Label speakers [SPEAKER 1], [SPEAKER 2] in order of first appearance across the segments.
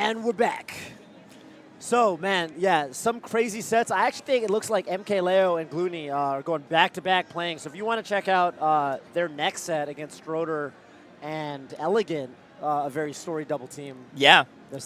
[SPEAKER 1] And we're back. So, man, yeah, some crazy sets. I actually think it looks like MK Leo and Glooney are going back-to-back playing. So if you want to check out their next set against Stroder and Elegant, a very storied double team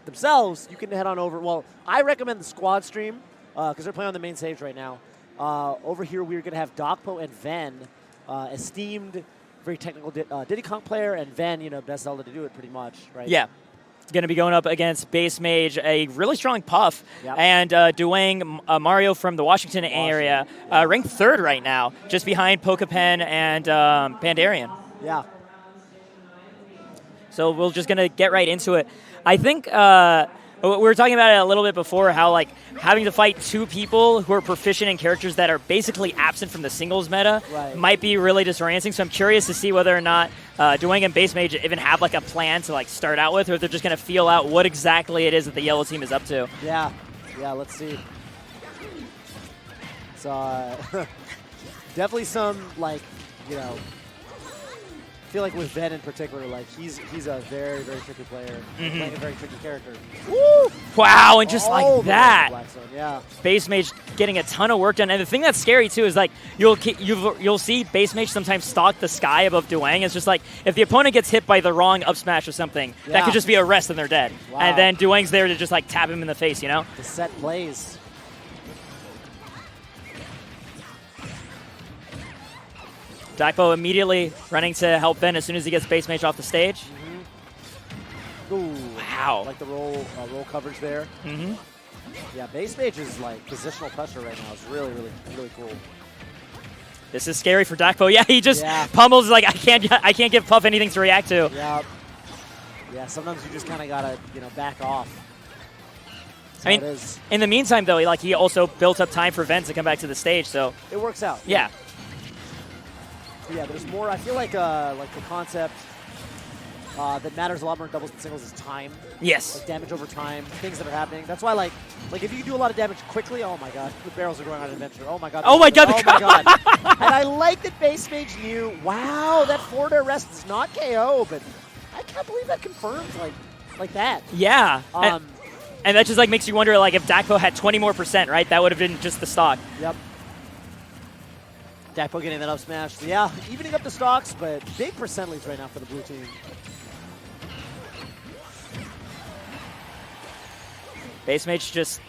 [SPEAKER 1] themselves, you can head on over. Well, I recommend the squad stream because they're playing on the main stage right now. Over here, we're going to have Dakpo and Ven, esteemed, very technical Diddy Kong player, and Ven, you know, best Zelda to do it pretty much, right?
[SPEAKER 2] Yeah. Going to be going up against BassMage, a really strong Puff,
[SPEAKER 1] Yep.
[SPEAKER 2] and Duwang, Mario from the Washington area, ranked 3rd right now, just behind Pokepen and Pandarian.
[SPEAKER 1] Yeah.
[SPEAKER 2] So we're just going to get right into it. I think we were talking about it a little bit before, how like having to fight 2 people who are proficient in characters that are basically absent from the singles meta might be really disorienting. So I'm curious to see whether or not Duwang and BassMage even have like a plan to like start out with, or if they're just going to feel out what exactly it is that the yellow team is up to.
[SPEAKER 1] Yeah, let's see. So definitely some like, you know, I feel like with Ven in particular, like he's a very, very tricky player, playing a very tricky character.
[SPEAKER 2] Woo! Wow, and just like that,
[SPEAKER 1] yeah.
[SPEAKER 2] BassMage getting a ton of work done. And the thing that's scary too is like you'll see BassMage sometimes stalk the sky above Duwang. It's just like if the opponent gets hit by the wrong up smash or something, that could just be a rest and they're dead.
[SPEAKER 1] Wow.
[SPEAKER 2] And then Duwang's there to just like tap him in the face, you know?
[SPEAKER 1] The set plays.
[SPEAKER 2] Dakpo immediately running to help Ben as soon as he gets BassMage off the stage.
[SPEAKER 1] Ooh,
[SPEAKER 2] wow.
[SPEAKER 1] Like the roll coverage there. Yeah, BassMage is like positional pressure right now. It's really, really, really cool.
[SPEAKER 2] This is scary for Dakpo. Yeah, he just pummels like I can't give Puff anything to react to.
[SPEAKER 1] Yeah, sometimes you just kind of gotta, you know, back off.
[SPEAKER 2] I mean, in the meantime though, he also built up time for Ven to come back to the stage, so
[SPEAKER 1] it works out.
[SPEAKER 2] Yeah.
[SPEAKER 1] Yeah, there's more. I feel like the concept that matters a lot more in doubles and singles is time.
[SPEAKER 2] Yes.
[SPEAKER 1] Like damage over time, things that are happening. That's why, like if you can do a lot of damage quickly, oh my god, the barrels are going on adventure. Oh my god.
[SPEAKER 2] Oh my god.
[SPEAKER 1] Oh my god. And I like that BassMage knew. Wow, that forward air rest is not KO, but I can't believe that confirms like that.
[SPEAKER 2] Yeah. And that just like makes you wonder, like if Dakpo had 20% more, right? That would have been just the stock.
[SPEAKER 1] Yep. Dakpo getting that up smash. So yeah, evening up the stocks, but big percent leads right now for the blue team.
[SPEAKER 2] BassMage just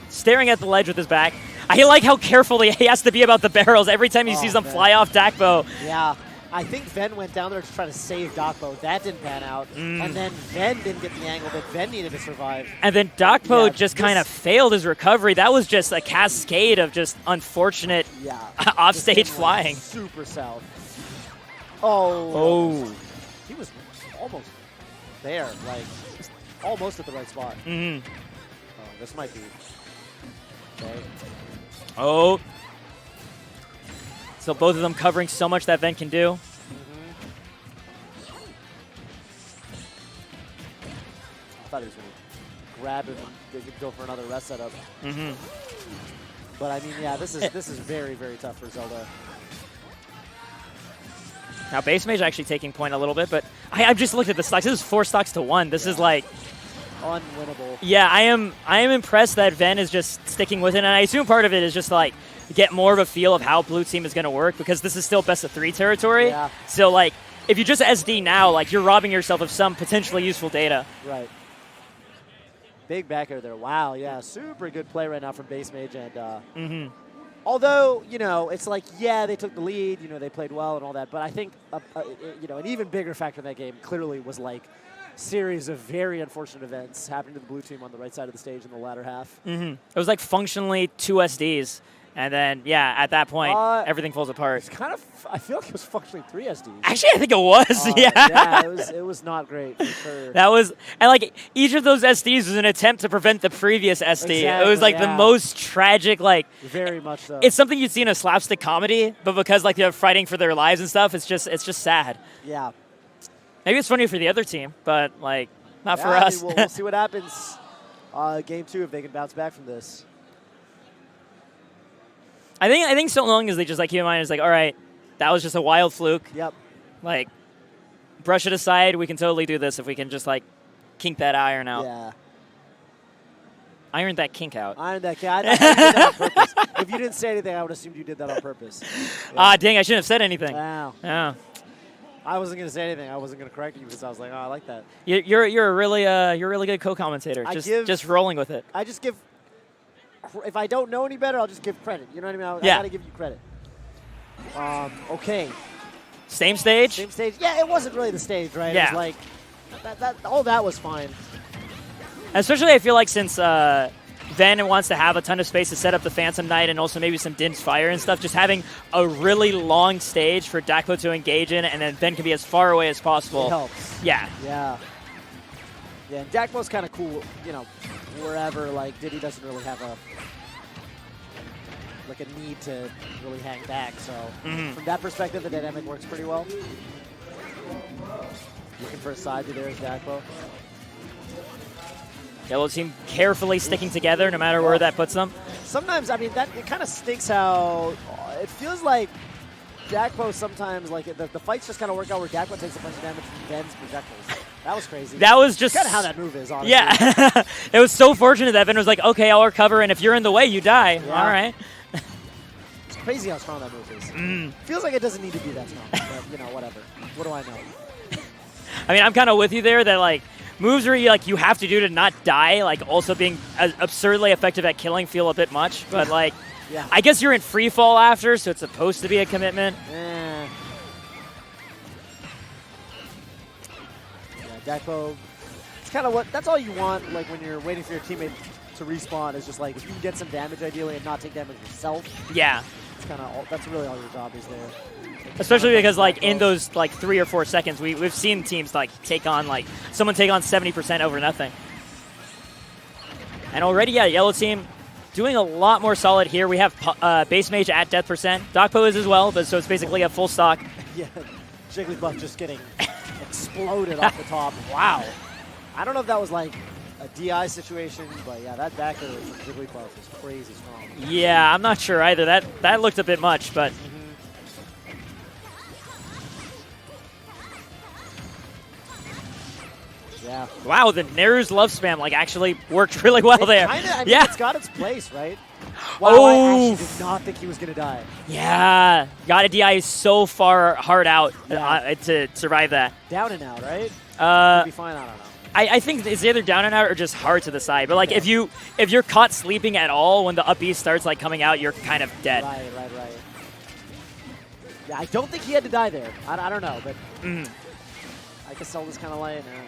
[SPEAKER 2] staring at the ledge with his back. I like how careful he has to be about the barrels every time he sees them fly off Dakpo.
[SPEAKER 1] Yeah. I think Ven went down there to try to save Dakpo. That didn't pan out. And then Ven didn't get the angle that Ven needed to survive.
[SPEAKER 2] And then Dakpo just kind of failed his recovery. That was just a cascade of just unfortunate offstage flying.
[SPEAKER 1] Super south. Oh. He was almost there, like almost at the right spot. Oh, this might be. Okay.
[SPEAKER 2] Oh. So both of them covering so much that Ven can do.
[SPEAKER 1] I thought he was going to grab him and go for another rest setup. But I mean, yeah, this is very, very tough for Zelda.
[SPEAKER 2] Now BassMage actually taking point a little bit, but I've just looked at the stocks. This is 4 stocks to 1. This is like
[SPEAKER 1] unwinnable.
[SPEAKER 2] Yeah, I am impressed that Ven is just sticking with it, and I assume part of it is just like get more of a feel of how blue team is going to work, because this is still best of 3 territory.
[SPEAKER 1] Yeah.
[SPEAKER 2] So like if you just SD now, like you're robbing yourself of some potentially useful data.
[SPEAKER 1] Right. Big backer there. Wow, yeah, super good play right now from BassMage. And although, you know, it's like, yeah, they took the lead, you know, they played well and all that, but I think, you know, an even bigger factor in that game clearly was like series of very unfortunate events happening to the blue team on the right side of the stage in the latter half.
[SPEAKER 2] It was like functionally 2 SDs. And then, yeah, at that point, everything falls apart.
[SPEAKER 1] It's kind of, I feel like it was functionally 3 SDs.
[SPEAKER 2] Actually, I think it was,
[SPEAKER 1] Yeah, it was not great, for sure.
[SPEAKER 2] That was, and like, each of those SDs was an attempt to prevent the previous SD.
[SPEAKER 1] Exactly,
[SPEAKER 2] it was like the most tragic, like.
[SPEAKER 1] Very much so.
[SPEAKER 2] It's something you'd see in a slapstick comedy, but because like they're fighting for their lives and stuff, it's just sad.
[SPEAKER 1] Yeah.
[SPEAKER 2] Maybe it's funny for the other team, but like, not for us.
[SPEAKER 1] I mean, we'll see what happens game 2 if they can bounce back from this.
[SPEAKER 2] I think so long as they just like keep in mind, it's like, all right, that was just a wild fluke.
[SPEAKER 1] Yep.
[SPEAKER 2] Like, brush it aside. We can totally do this if we can just like kink that iron out.
[SPEAKER 1] Yeah.
[SPEAKER 2] ironed that kink out.
[SPEAKER 1] I did that on purpose. If you didn't say anything, I would assume you did that on purpose.
[SPEAKER 2] Ah, dang, I shouldn't have said anything.
[SPEAKER 1] Wow.
[SPEAKER 2] Yeah.
[SPEAKER 1] I wasn't going to say anything. I wasn't going to correct you because I was like, oh, I like that.
[SPEAKER 2] You're a really good co-commentator. Just rolling with it.
[SPEAKER 1] I just give, if I don't know any better, I'll just give credit. You know what I mean? I got to give you credit. Okay.
[SPEAKER 2] Same stage?
[SPEAKER 1] Same stage. Yeah, it wasn't really the stage, right?
[SPEAKER 2] Yeah.
[SPEAKER 1] It was like, all that was fine.
[SPEAKER 2] Especially I feel like since Ven wants to have a ton of space to set up the Phantom Knight and also maybe some Din's Fire and stuff, just having a really long stage for Dakpo to engage in, and then Ven can be as far away as possible.
[SPEAKER 1] It helps.
[SPEAKER 2] Yeah.
[SPEAKER 1] Yeah. Yeah, and Dakpo's kind of cool, wherever, like, Diddy doesn't really have a need to really hang back, so from that perspective, the dynamic works pretty well. Looking for a side to there is Dakpo.
[SPEAKER 2] Yellow team carefully sticking together no matter where that puts them.
[SPEAKER 1] Sometimes, I mean, it kind of stinks how it feels like Dakpo sometimes, like, the fights just kind of work out where Dakpo takes a bunch of damage from Ven's projectiles. That was crazy.
[SPEAKER 2] That was just
[SPEAKER 1] kind of how that move is, honestly.
[SPEAKER 2] Yeah. It was so fortunate that Ven was like, okay, I'll recover, and if you're in the way, you die.
[SPEAKER 1] Yeah.
[SPEAKER 2] All right.
[SPEAKER 1] It's crazy how strong that move is. Feels like it doesn't need to be that strong, but, whatever. What do I know?
[SPEAKER 2] I mean, I'm kind of with you there that, like, moves where you have to do to not die, like, also being absurdly effective at killing feel a bit much. But, like,
[SPEAKER 1] yeah.
[SPEAKER 2] I guess you're in free fall after, so it's supposed to be a commitment.
[SPEAKER 1] Yeah, Dakpo, it's kind of that's all you want, like, when you're waiting for your teammate to respawn, is just, like, if you can get some damage, ideally, and not take damage yourself.
[SPEAKER 2] Yeah.
[SPEAKER 1] It's kind of, that's really all your job is there.
[SPEAKER 2] Especially because, like, in those, like, 3 or 4 seconds, we've seen teams, like, someone take on 70% over nothing. And already, yeah, Yellow team doing a lot more solid here. We have BassMage at death percent. Dakpo is as well, but so it's basically a full stock.
[SPEAKER 1] Yeah, Jigglypuff just getting exploded off the top. Wow. I don't know if that was, like, a DI situation, but, yeah, that backer from Jigglypuff is crazy strong.
[SPEAKER 2] Yeah, I'm not sure either. That looked a bit much, but...
[SPEAKER 1] Yeah.
[SPEAKER 2] Wow, the Naru's love spam actually worked really well there.
[SPEAKER 1] I mean,
[SPEAKER 2] yeah,
[SPEAKER 1] it's got its place, right? Wow, I actually did not think he was gonna die.
[SPEAKER 2] Yeah, got a DI so far hard out to survive that.
[SPEAKER 1] Down and out, right? Be fine. I don't know.
[SPEAKER 2] I think it's either down and out or just hard to the side. But if you're caught sleeping at all when the up B starts coming out, you're kind of dead.
[SPEAKER 1] Right. Yeah, I don't think he had to die there. I don't know, but I guess Zelda's kind of light now.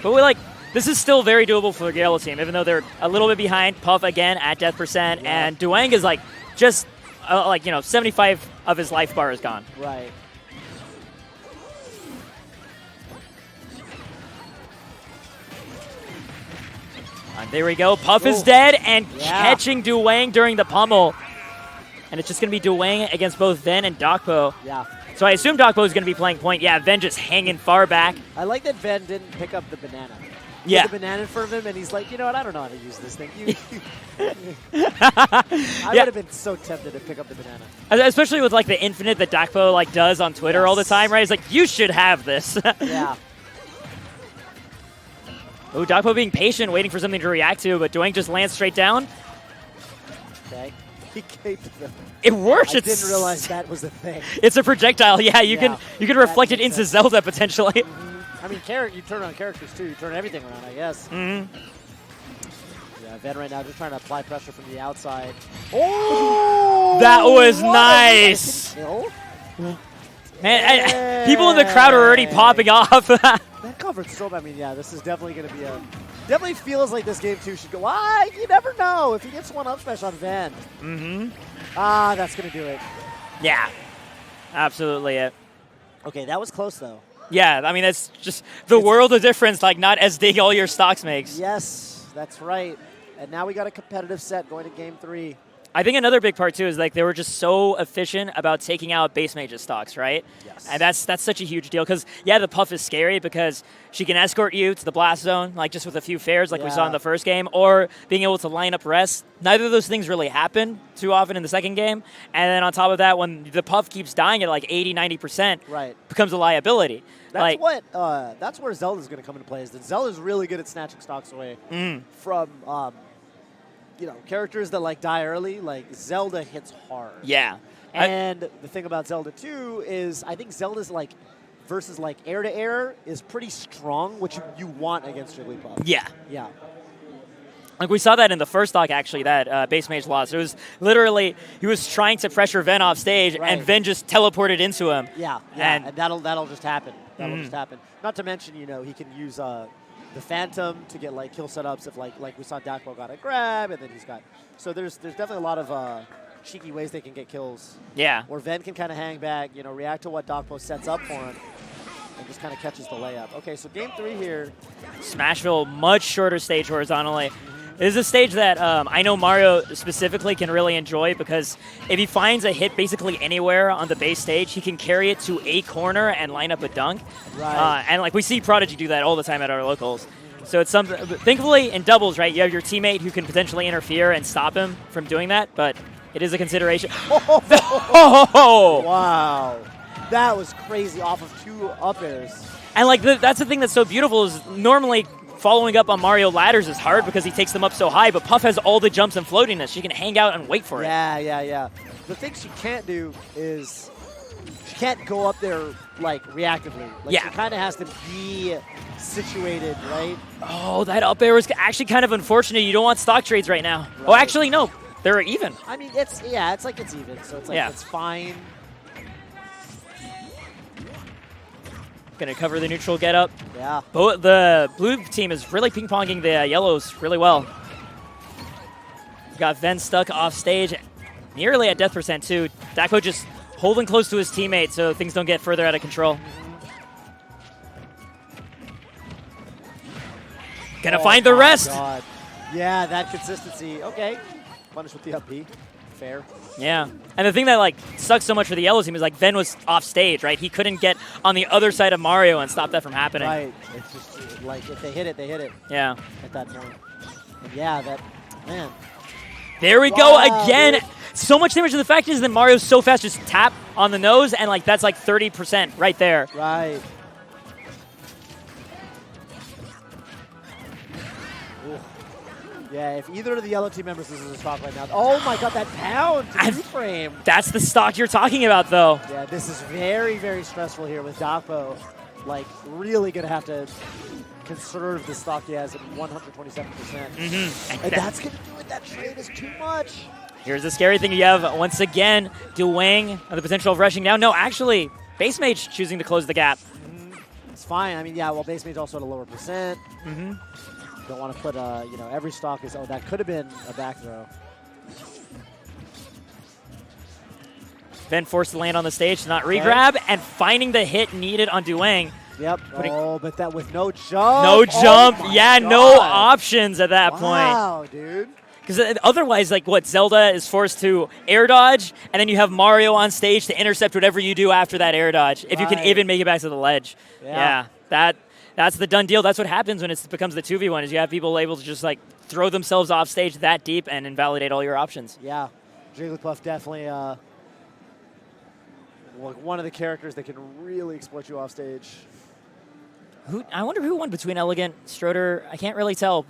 [SPEAKER 2] But this is still very doable for the Yellow team, even though they're a little bit behind. Puff again at death percent, and Duwang is just 75 of his life bar is gone.
[SPEAKER 1] Right.
[SPEAKER 2] And there we go. Puff is dead and catching Duwang during the pummel. And it's just going to be Duwang against both Ven and Dakpo.
[SPEAKER 1] Yeah.
[SPEAKER 2] So I assume Dakpo is going to be playing point. Yeah, Ven just hanging far back.
[SPEAKER 1] I like that Ven didn't pick up the banana. He had the banana in front of him, and he's like, you know what, I don't know how to use this thing. I would have been so tempted to pick up the banana.
[SPEAKER 2] Especially with the infinite that Dakpo does on Twitter all the time, right? He's like, you should have this.
[SPEAKER 1] Yeah.
[SPEAKER 2] Oh, Dakpo being patient, waiting for something to react to, but Duwang just lands straight down.
[SPEAKER 1] Okay. He caped them.
[SPEAKER 2] It works.
[SPEAKER 1] I didn't realize that was the thing.
[SPEAKER 2] It's a projectile. Yeah, you can reflect it into Zelda potentially.
[SPEAKER 1] I mean, you turn on characters too. You turn everything around, I guess. Yeah, Ven right now just trying to apply pressure from the outside. Oh!
[SPEAKER 2] That was nice. Man, people in the crowd are already popping off.
[SPEAKER 1] That covered so bad. I mean, yeah, this is definitely going to be definitely feels like this game 2 should go. You never know if he gets one up smash on Ven. That's going to do it.
[SPEAKER 2] Yeah, absolutely it.
[SPEAKER 1] Okay, that was close though.
[SPEAKER 2] Yeah, I mean, it's just the world of difference, not as big all your stocks makes.
[SPEAKER 1] Yes, that's right. And now we got a competitive set going to game 3.
[SPEAKER 2] I think another big part too is like they were just so efficient about taking out BassMage's stocks, right?
[SPEAKER 1] Yes.
[SPEAKER 2] And that's such a huge deal because the Puff is scary because she can escort you to the blast zone like just with a few fares like we saw in the first game, or being able to line up rest. Neither of those things really happen too often in the second game. And then on top of that, when the Puff keeps dying at like 80-90%,
[SPEAKER 1] right,
[SPEAKER 2] becomes a liability.
[SPEAKER 1] That's that's where Zelda's going to come into play. Is that Zelda's really good at snatching stocks away from characters that like die early. Like Zelda hits hard.
[SPEAKER 2] Yeah.
[SPEAKER 1] And the thing about Zelda too is I think Zelda's like versus like air to air is pretty strong, which you want against Jigglypuff.
[SPEAKER 2] Yeah.
[SPEAKER 1] Yeah.
[SPEAKER 2] Like we saw that in the first stock, actually, that BassMage lost. It was literally, he was trying to pressure Ven off stage, and Ven just teleported into him.
[SPEAKER 1] Yeah, and that'll just happen. That'll just happen. Not to mention, he can use the Phantom to get like kill setups if like we saw Dakpo got a grab, and then he's got. So there's definitely a lot of cheeky ways they can get kills.
[SPEAKER 2] Yeah.
[SPEAKER 1] Or Ven can kind of hang back, react to what Dakpo sets up for him, and just kind of catches the layup. Okay, so game 3 here.
[SPEAKER 2] Smashville, much shorter stage horizontally. This is a stage that I know Mario specifically can really enjoy because if he finds a hit basically anywhere on the base stage, he can carry it to a corner and line up a dunk.
[SPEAKER 1] Right.
[SPEAKER 2] And like we see Prodigy do that all the time at our locals. So it's something. Thankfully, in doubles, right, you have your teammate who can potentially interfere and stop him from doing that, but it is a consideration.
[SPEAKER 1] Oh! Wow. That was crazy off of 2 up airs.
[SPEAKER 2] And like that's the thing that's so beautiful is normally following up on Mario ladders is hard because he takes them up so high, but Puff has all the jumps and floatiness. She can hang out and wait for it.
[SPEAKER 1] Yeah. The thing she can't do is she can't go up there like reactively. Like she kind of has to be situated, right?
[SPEAKER 2] Oh, that up air was actually kind of unfortunate. You don't want stock trades right now. Right. Oh, actually, no. They're even.
[SPEAKER 1] I mean, it's like it's even, so it's like it's fine.
[SPEAKER 2] Going to cover the neutral get up.
[SPEAKER 1] Yeah.
[SPEAKER 2] The blue team is really ping-ponging the yellows really well. Got Ven stuck off stage, nearly at death percent too. Dakpo just holding close to his teammate so things don't get further out of control. Gonna find the rest.
[SPEAKER 1] God. Yeah, that consistency. Okay. Punish with the up B. Fair.
[SPEAKER 2] Yeah. And the thing that like sucks so much for the yellow team is like Ven was off stage, right? He couldn't get on the other side of Mario and stop that from happening.
[SPEAKER 1] Right. It's just like if they hit it, they hit it.
[SPEAKER 2] Yeah.
[SPEAKER 1] At that point. And yeah, man.
[SPEAKER 2] There we go again. Dude. So much damage. And the fact is that Mario's so fast, just tap on the nose, and like that's like 30% right there.
[SPEAKER 1] Right. Yeah, if either of the yellow team members is in the stock right now. Oh my god, that pound to frame.
[SPEAKER 2] That's the stock you're talking about, though.
[SPEAKER 1] Yeah, this is very, very stressful here with Dakpo. Like, really going to have to conserve the stock he has at 127%. And that's going to do it. That trade is too much.
[SPEAKER 2] Here's the scary thing. You have, once again, Duwang, the potential of rushing down. No, actually, BassMage choosing to close the gap.
[SPEAKER 1] It's fine. I mean, yeah, well, BassMage also at a lower percent. Don't want to put, every stock is, that could have been a back throw.
[SPEAKER 2] Ven forced to land on the stage to not regrab, and finding the hit needed on Duwang.
[SPEAKER 1] Yep. But that with no jump.
[SPEAKER 2] No jump. Yeah,
[SPEAKER 1] God.
[SPEAKER 2] No options at that point.
[SPEAKER 1] Wow, dude.
[SPEAKER 2] Because otherwise, like, Zelda is forced to air dodge, and then you have Mario on stage to intercept whatever you do after that air dodge, if you can even make it back to the ledge. Yeah, that's the done deal. That's what happens when it becomes the 2v1, is you have people able to just, like, throw themselves off stage that deep and invalidate all your options.
[SPEAKER 1] Yeah. Jigglypuff definitely one of the characters that can really exploit you off stage.
[SPEAKER 2] I wonder who won between Elegant, Stroder. I can't really tell.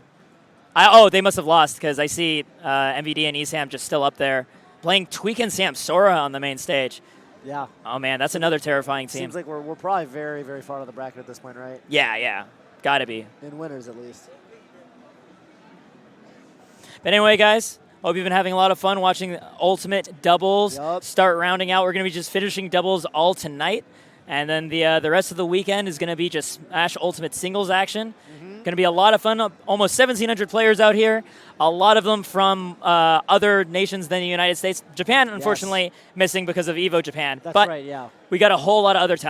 [SPEAKER 2] They must have lost because I see MVD and Esam just still up there playing Tweak and Samsora on the main stage.
[SPEAKER 1] Yeah.
[SPEAKER 2] Oh, man, that's another terrifying team.
[SPEAKER 1] Seems like we're probably very, very far out of the bracket at this point, right?
[SPEAKER 2] Yeah. Got to be.
[SPEAKER 1] In winners, at least.
[SPEAKER 2] But anyway, guys, hope you've been having a lot of fun watching Ultimate Doubles start rounding out. We're going to be just finishing doubles all tonight. And then the rest of the weekend is going to be just Smash Ultimate Singles action. Going to be a lot of fun. Almost 1,700 players out here. A lot of them from other nations than the United States. Japan, unfortunately, missing because of EVO Japan.
[SPEAKER 1] That's
[SPEAKER 2] but
[SPEAKER 1] right, yeah.
[SPEAKER 2] We got a whole lot of other talent.